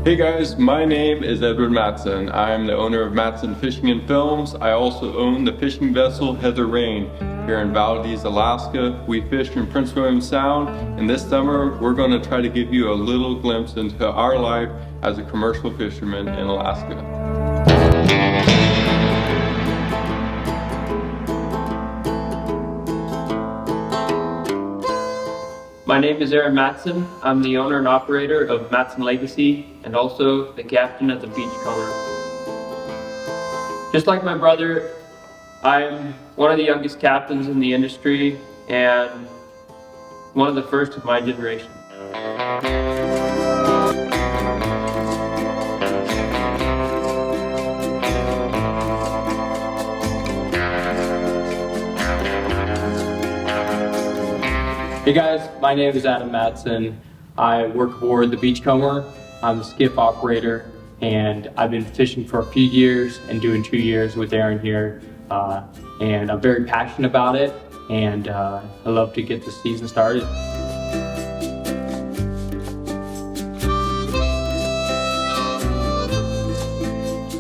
Hey guys, my name is Edward Matson. I'm the owner of Matson Fishing and Films. I also own the fishing vessel Heather Rain here in Valdez, Alaska. We fish in Prince William Sound, and this summer we're going to try to give you a little glimpse into our life as a commercial fisherman in Alaska. My name is Aaron Matson. I'm the owner and operator of Matson Legacy and also the captain of the Beachcomber. Just like my brother, I'm one of the youngest captains in the industry and one of the first of my generation. Hey guys, my name is Adam Matson. I work aboard the Beachcomber. I'm a skiff operator, and I've been fishing for a few years and doing 2 years with Aaron here. And I'm very passionate about it, and I love to get the season started.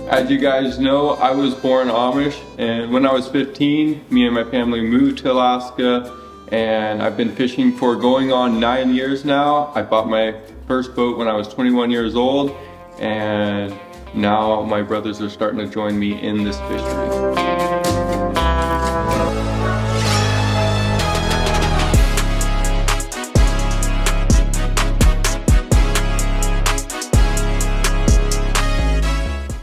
As you guys know, I was born Amish, and when I was 15, me and my family moved to Alaska. And I've been fishing for going on 9 years now. I bought my first boat when I was 21 years old, and now my brothers are starting to join me in this fishery.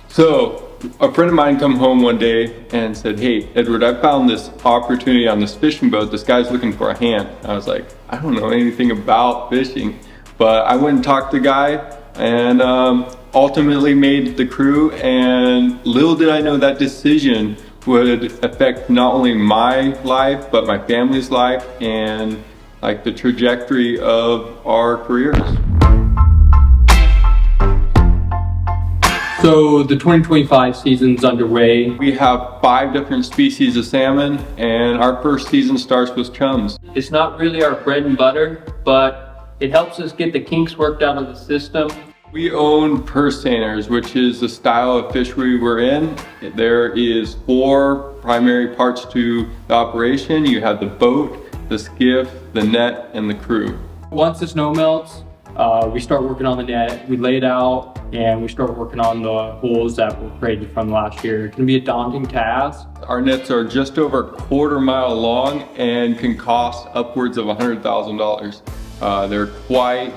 So, a friend of mine come home one day and said, "Hey, Edward, I found this opportunity on this fishing boat. This guy's looking for a hand." I was like, I don't know anything about fishing, but I went and talked to the guy and ultimately made the crew, and little did I know that decision would affect not only my life, but my family's life and like the trajectory of our careers. So the 2025 season's underway. We have 5 different species of salmon, and our first season starts with chums. It's not really our bread and butter, but it helps us get the kinks worked out of the system. We own purse seiners, which is the style of fishery we're in. There is 4 primary parts to the operation. You have the boat, the skiff, the net, and the crew. Once the snow melts, we start working on the net. We lay it out and we start working on the holes that were created from last year. It can be a daunting task. Our nets are just over a quarter-mile long and can cost upwards of $100,000. They're quite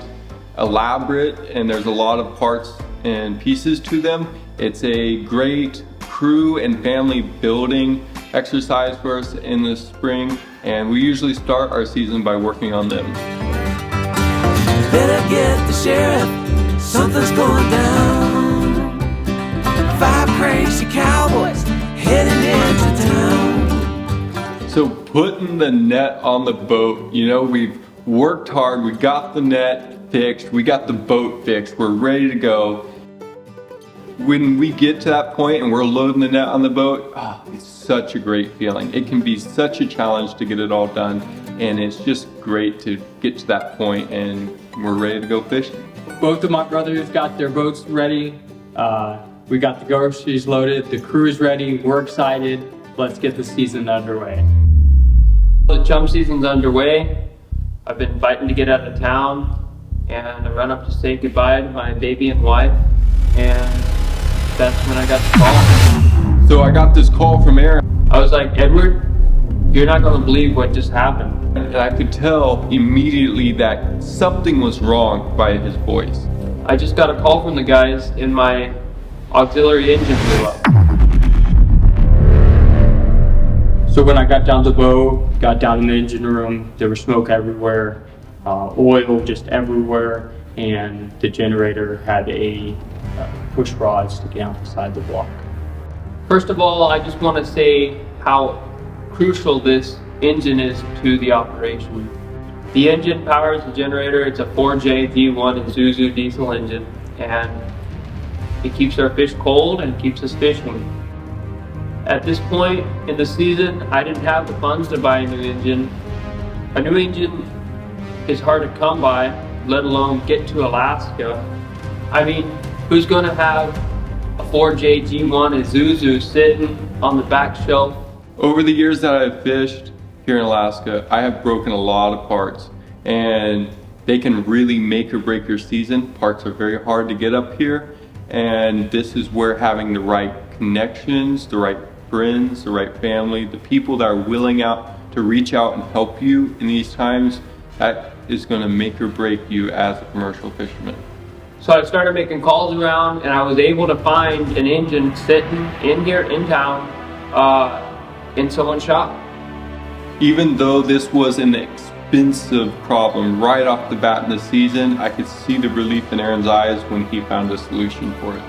elaborate, and there's a lot of parts and pieces to them. It's a great crew and family building exercise for us in the spring, and we usually start our season by working on them. Better get the sheriff, something's going down. 5 crazy cowboys heading into town. So putting the net on the boat, you know, we've worked hard, we got the net fixed, we got the boat fixed, we're ready to go. When we get to that point and we're loading the net on the boat, it's such a great feeling. It can be such a challenge to get it all done, and it's just great to get to that point and we're ready to go fishing. Both of my brothers got their boats ready. We got the groceries loaded, the crew is ready, we're excited. Let's get the season underway. The chum season's underway. I've been fighting to get out of town, and I run up to say goodbye to my baby and wife, and that's when I got the call. So I got this call from Aaron. I was like, Edward, you're not gonna believe what just happened. And I could tell immediately that something was wrong by his voice. I just got a call from the guys and my auxiliary engine blew up. So when I got down to the boat, got down in the engine room, there was smoke everywhere, oil just everywhere, and the generator had a push rod sticking out the side of the block. First of all, I just want to say how crucial this engine is to the operation. The engine powers the generator. It's a 4J V1 Isuzu diesel engine, and it keeps our fish cold and keeps us fishing. At this point in the season, I didn't have the funds to buy a new engine. A new engine is hard to come by, let alone get to Alaska. I mean, who's gonna have a 4J G1 Isuzu sitting on the back shelf? Over the years that I've fished here in Alaska, I have broken a lot of parts, and they can really make or break your season. Parts are very hard to get up here, and this is where having the right connections, the right friends, the right family, the people that are willing to reach out and help you in these times, that is going to make or break you as a commercial fisherman. So I started making calls around, and I was able to find an engine sitting in here in town in someone's shop. Even though this was an expensive problem right off the bat in the season, I could see the relief in Aaron's eyes when he found a solution for it.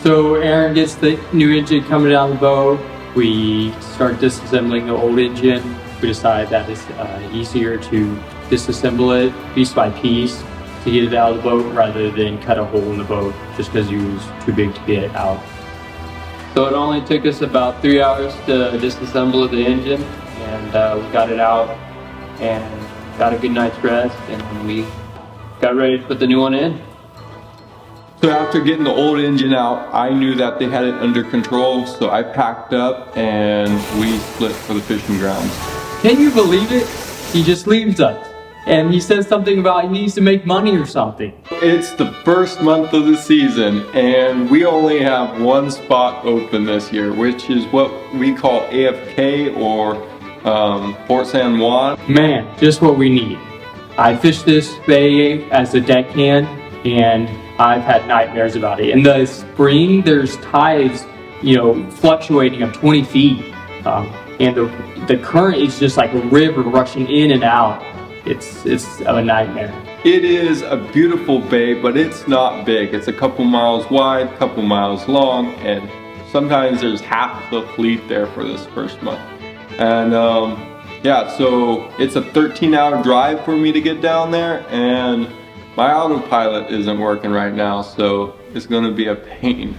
So Aaron gets the new engine coming down the boat. We start disassembling the old engine. We decide that it's easier to disassemble it piece by piece to get it out of the boat rather than cut a hole in the boat just because it was too big to get out. So it only took us about 3 hours to disassemble the engine, and we got it out and got a good night's rest, and we got ready to put the new one in. So after getting the old engine out, I knew that they had it under control, so I packed up and we split for the fishing grounds. Can you believe it? He just leaves us. And he says something about he needs to make money or something. It's the first month of the season, and we only have one spot open this year, which is what we call AFK, or Port San Juan. Man, just what we need. I fished this bay as a deckhand, and I've had nightmares about it. In the spring, there's tides, fluctuating of 20 feet. And the current is just like a river rushing in and out. It's a nightmare. It is a beautiful bay, but it's not big. It's a couple miles wide, couple miles long, and sometimes there's half the fleet there for this first month. And yeah, so it's a 13-hour drive for me to get down there, and my autopilot isn't working right now, so it's gonna be a pain.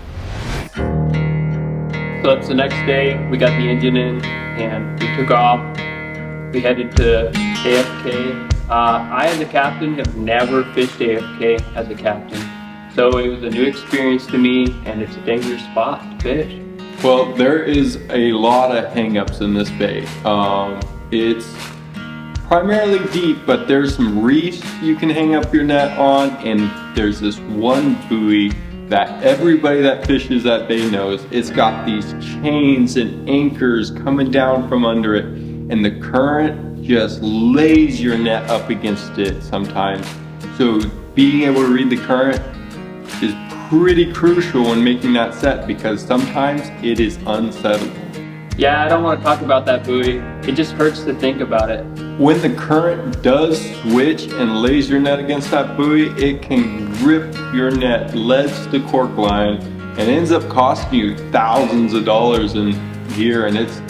So it's the next day, we got the engine in, and we took off. We headed to AFK. I, as a captain, have never fished AFK as a captain. So it was a new experience to me, and it's a dangerous spot to fish. Well, there is a lot of hang-ups in this bay. It's primarily deep, but there's some reefs you can hang up your net on, and there's this one buoy that everybody that fishes that bay knows. It's got these chains and anchors coming down from under it, and the current just lays your net up against it sometimes. So being able to read the current is pretty crucial when making that set, because sometimes it is unsettable. Yeah, I don't want to talk about that buoy. It just hurts to think about it. When the current does switch and lays your net against that buoy, it can rip your net leads to cork line and ends up costing you thousands of dollars in gear, and it's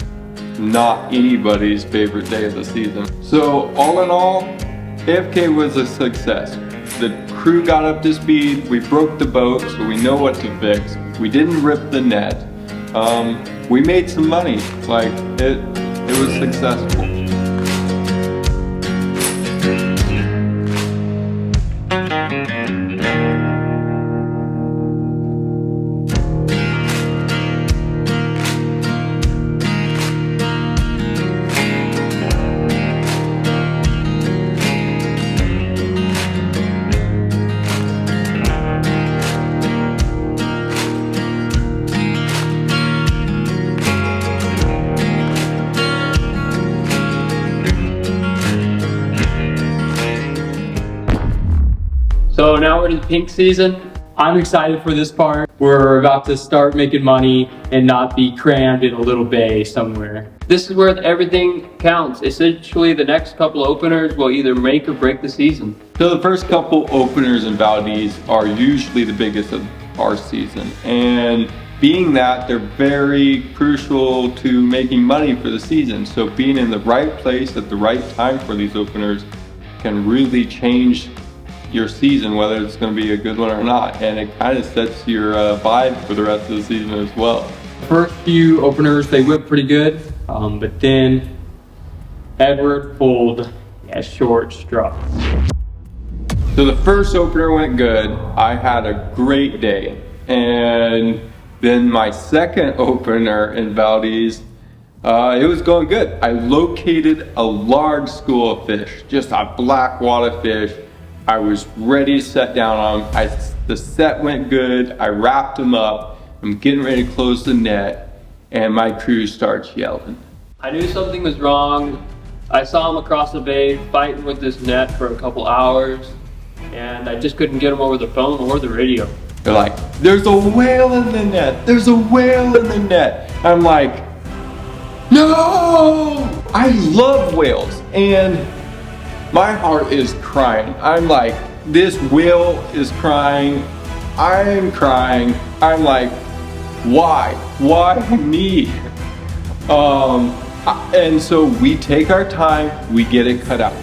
not anybody's favorite day of the season. So all in all, AFK was a success. The crew got up to speed, we broke the boat, so we know what to fix. We didn't rip the net. We made some money. Like, it was successful. So now we're in the pink season. I'm excited for this part. We're about to start making money and not be crammed in a little bay somewhere. This is where everything counts. Essentially, the next couple openers will either make or break the season. So the first couple openers in Valdez are usually the biggest of our season. And being that, they're very crucial to making money for the season. So being in the right place at the right time for these openers can really change your season, whether it's going to be a good one or not, and it kind of sets your vibe for the rest of the season as well. First few openers, they went pretty good, but then Edward pulled a short straw. So the first opener went good. I had a great day. And then my second opener in Valdez, it was going good. I located a large school of fish, just a black water fish. I was ready to set down on them. The set went good. I wrapped them up. I'm getting ready to close the net, and my crew starts yelling. I knew something was wrong. I saw him across the bay fighting with this net for a couple hours, and I just couldn't get him over the phone or the radio. They're like, there's a whale in the net. There's a whale in the net. I'm like, no! I love whales, and my heart is crying. I'm like, this whale is crying. I'm crying. I'm like, why? Why me? And so we take our time, we get it cut out.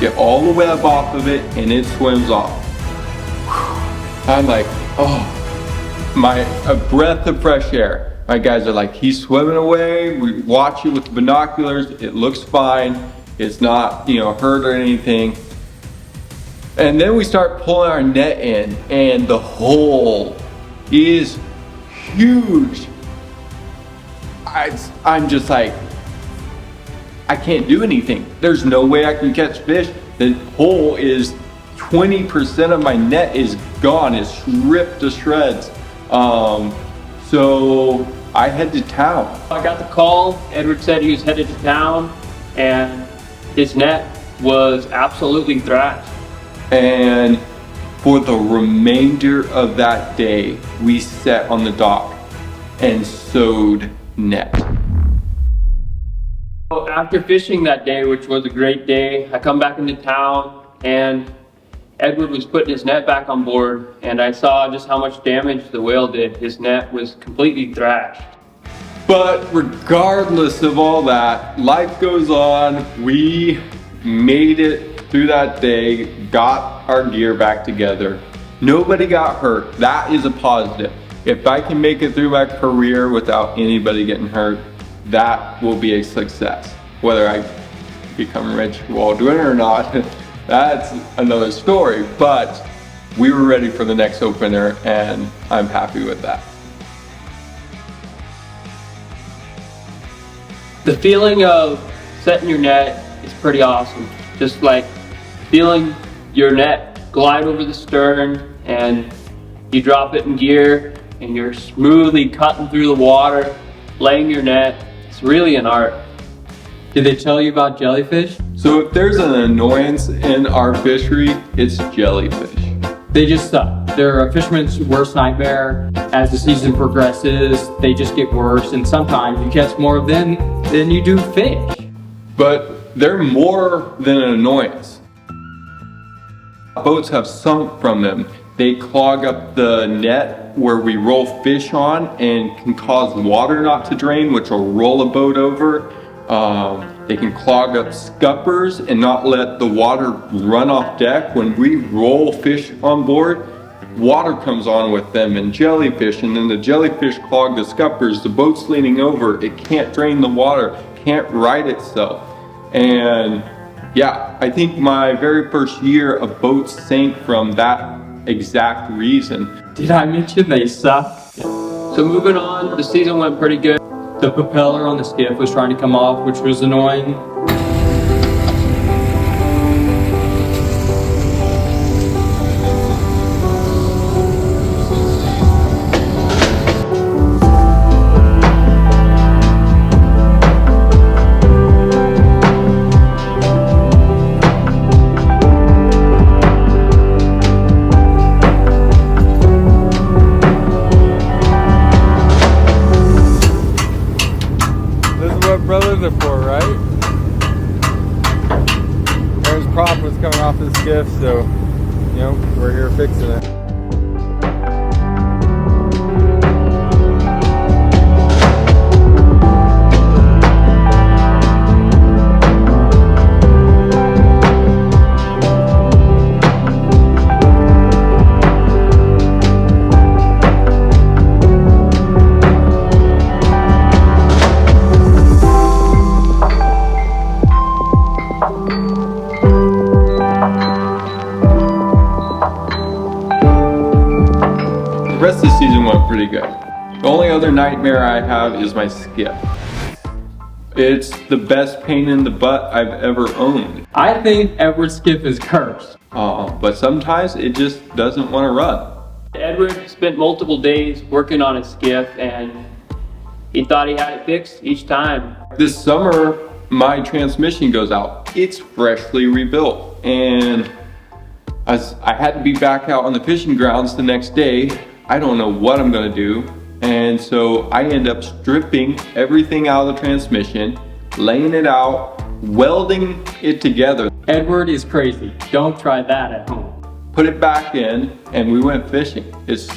Get all the web off of it and it swims off. I'm like, oh, a breath of fresh air. My guys are like, he's swimming away. We watch it with binoculars. It looks fine. It's not, hurt or anything. And then we start pulling our net in, and the hole is huge. I'm just like, I can't do anything. There's no way I can catch fish. The hole is 20% of my net is gone. It's ripped to shreds. So I head to town. I got the call. Edward said he was headed to town, and his net was absolutely thrashed. And for the remainder of that day, we sat on the dock and sewed net. After fishing that day, which was a great day, I come back into town and Edward was putting his net back on board, and I saw just how much damage the whale did. His net was completely thrashed. But regardless of all that, life goes on. We made it through that day, got our gear back together. Nobody got hurt. That is a positive. If I can make it through my career without anybody getting hurt, that will be a success. Whether I become rich while doing it or not, that's another story. But we were ready for the next opener, and I'm happy with that. The feeling of setting your net is pretty awesome. Just like feeling your net glide over the stern, and you drop it in gear and you're smoothly cutting through the water, laying your net. It's really an art. Did they tell you about jellyfish? So if there's an annoyance in our fishery, it's jellyfish. They just suck. They're a fisherman's worst nightmare. As the season progresses, they just get worse, and sometimes you catch more of them than you do fish. But they're more than an annoyance. Boats have sunk from them. They clog up the net where we roll fish on and can cause water not to drain, which will roll a boat over. They can clog up scuppers and not let the water run off deck. When we roll fish on board, water comes on with them and jellyfish, and then the jellyfish clog the scuppers. The boat's leaning over, it can't drain the water, can't right itself. And yeah, I think my very first year a boat sank from that exact reason. Did I mention they suck? So moving on, the season went pretty good. The propeller on the skiff was trying to come off, which was annoying. Brothers are for, right? prop was coming off the skiff, so you know, we're here fixing it. The rest of the season went pretty good. The only other nightmare I have is my skiff. It's the best pain in the butt I've ever owned. I think Edward's skiff is cursed. But sometimes it just doesn't want to run. Edward spent multiple days working on his skiff and he thought he had it fixed each time. This summer, my transmission goes out. It's freshly rebuilt. And as I had to be back out on the fishing grounds the next day, I don't know what I'm gonna do. And so I end up stripping everything out of the transmission, laying it out, welding it together. Edward is crazy. Don't try that at home. Put it back in, and we went fishing. It's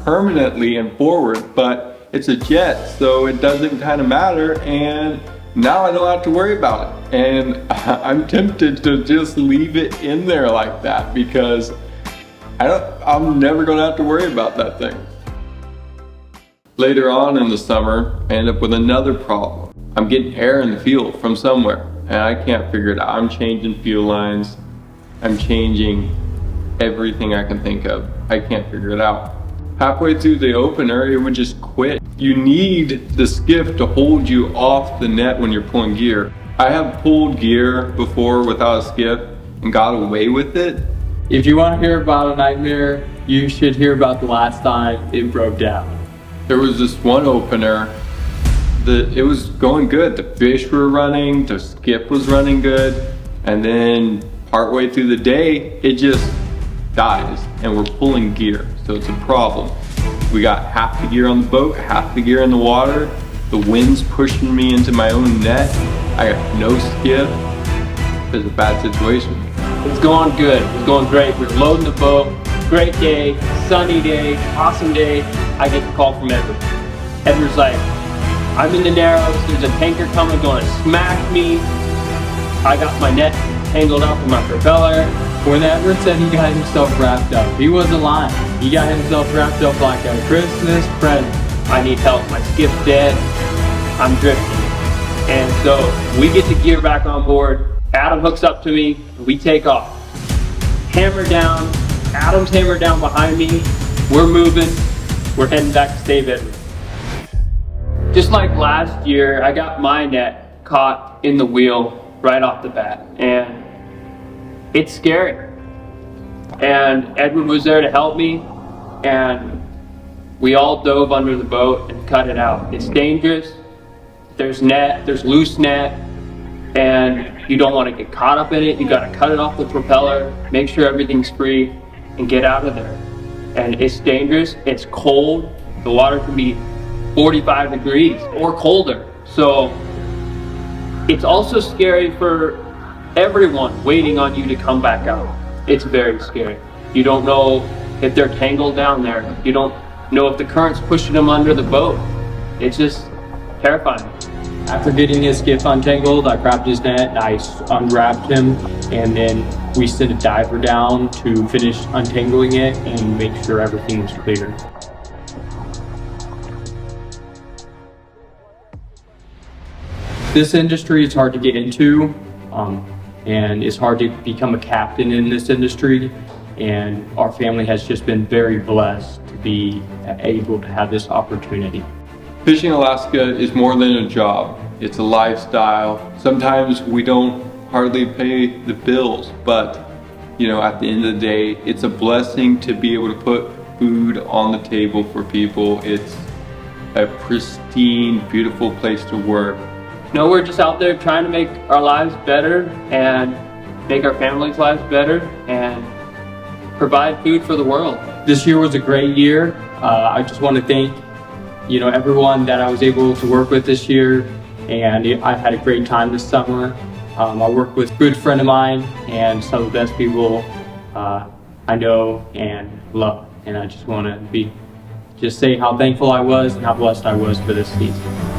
permanently and forward, but it's a jet, so it doesn't kind of matter. And now I don't have to worry about it. And I'm tempted to just leave it in there like that because I'm never gonna have to worry about that thing. Later on in the summer, I end up with another problem. I'm getting air in the fuel from somewhere and I can't figure it out. I'm changing fuel lines. I'm changing everything I can think of. I can't figure it out. Halfway through the opener, it would just quit. You need the skiff to hold you off the net when you're pulling gear. I have pulled gear before without a skiff and got away with it. If you want to hear about a nightmare, you should hear about the last time it broke down. There was this one opener that it was going good. The fish were running, the skiff was running good, and then partway through the day, it just dies and we're pulling gear. So it's a problem. We got half the gear on the boat, half the gear in the water. The wind's pushing me into my own net. I got no skiff. It's a bad situation. It's going good. It's going great. We're loading the boat. Great day, sunny day, awesome day. I get the call from Edward. Edward's like, I'm in the Narrows. There's a tanker coming, going to smack me. I got my net tangled up with my propeller. When Edward said he got himself wrapped up, he wasn't lying. He got himself wrapped up like a Christmas present. I need help. My skiff's dead. I'm drifting. And so we get the gear back on board. Adam hooks up to me. We take off. Hammer down. Adam's hammered down behind me. We're moving. We're heading back to save Edward. Just like last year, I got my net caught in the wheel right off the bat. And it's scary. And Edward was there to help me. And we all dove under the boat and cut it out. It's dangerous. There's net, there's loose net. And you don't want to get caught up in it. You got to cut it off the propeller, make sure everything's free, and get out of there. And it's dangerous, it's cold. The water can be 45 degrees or colder. So it's also scary for everyone waiting on you to come back out. It's very scary. You don't know if they're tangled down there. You don't know if the current's pushing them under the boat. It's just terrifying. After getting his skiff untangled, I grabbed his net and I unwrapped him, and then we sent a diver down to finish untangling it and make sure everything was clear. This industry is hard to get into, and it's hard to become a captain in this industry, and our family has just been very blessed to be able to have this opportunity. Fishing Alaska is more than a job. It's a lifestyle. Sometimes we don't hardly pay the bills, but you know, at the end of the day, it's a blessing to be able to put food on the table for people. It's a pristine, beautiful place to work. No, we're just out there trying to make our lives better and make our families' lives better and provide food for the world. This year was a great year. I just want to thank everyone that I was able to work with this year, and I've had a great time this summer, I work with a good friend of mine and some of the best people I know and love. And I just want to just say how thankful I was and how blessed I was for this season.